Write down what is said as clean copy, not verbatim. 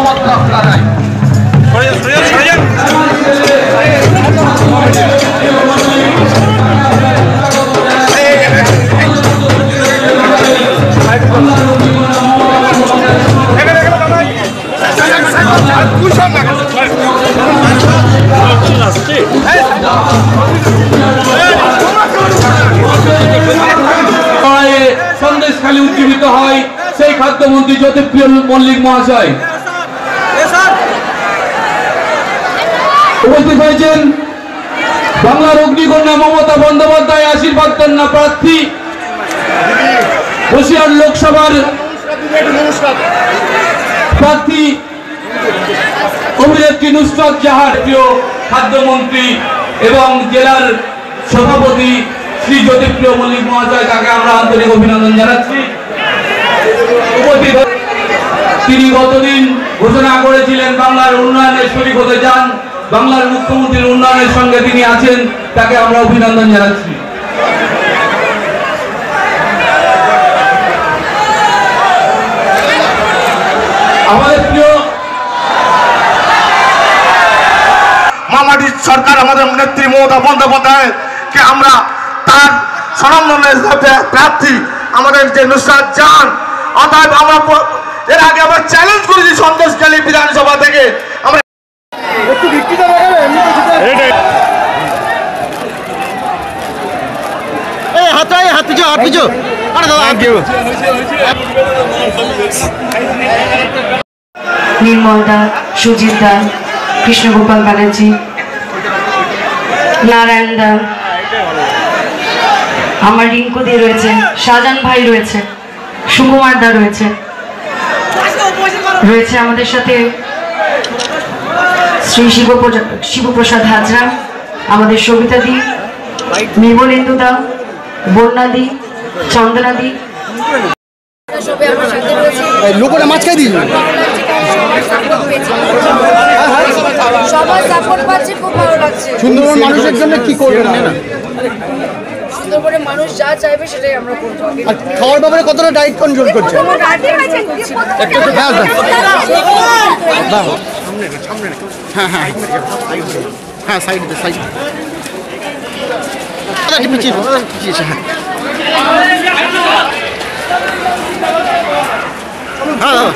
ধন্যবাদ জানাই। সন্দেশখালী উজ্জীবিত হয় সেই খাদ্যমন্ত্রী জ্যোতিপ্রিয় মল্লিক মহাশয় উপস্থিত হয়েছেন। বাংলার অগ্নিকন্যা মমতা বন্দ্যোপাধ্যায় আশীর্বাদ কন্যা প্রার্থী বসিরহাট লোকসভার প্রার্থী অভিনেত্রী নুসরাত জাহার, প্রিয় খাদ্যমন্ত্রী এবং জেলার সভাপতি শ্রী জ্যোতিপ্রিয় মল্লিক মহাশয়, তাকে আমরা আন্তরিক অভিনন্দন জানাচ্ছি। তিনি গতদিন ঘোষণা করেছিলেন বাংলার উন্নয়নের শরিক হতে চান, বাংলার মুখ্যমন্ত্রীর উন্নয়নের সঙ্গে তিনি আছেন, তাকে আমরা অভিনন্দন জানাচ্ছি। আমাদের প্রিয় মামাটি সরকার আমাদের নেত্রী মমতা বন্দ্যোপাধ্যায়কে আমরা তার স্বনামধন্য প্রার্থী আমাদের যে নুসরাত জাহান, অতএব আমরা এর আগে আমরা চ্যালেঞ্জ করেছি সন্দেশখালী বিধানসভা থেকে। আমরা একটু ভিত্তিতে নির্মল দা, সুজিত দা, কৃষ্ণগোপাল ব্যানার্জি, নারায়ণ দা, আমার রিঙ্কু দি রয়েছে, শাহজাহান ভাই রয়েছে, সুকুমার দা রয়েছে, আমাদের সাথে শ্রী শিবপ্রসাদ হাজরা, আমাদের সবিতা দি, নির্মলেন্দু দা, বন্যা দি, চন্দনা দি, লোকটা মাঝখানে দিল সবার সাপোর্ট পাচ্ছে, খুব ভালো লাগছে। সুন্দরবন মানুষের জন্য কি করবেন? সুন্দরবনের মানুষ যা চাইবে সেটাই আমরা করবো। আর খাওয়ার ব্যাপারে কতটা ডায়েট কন্ট্রোল করছেন? হ্যাঁ হ্যাঁ হ্যাঁ, সাইডে সাইড পিছিয়ে হ্যাঁ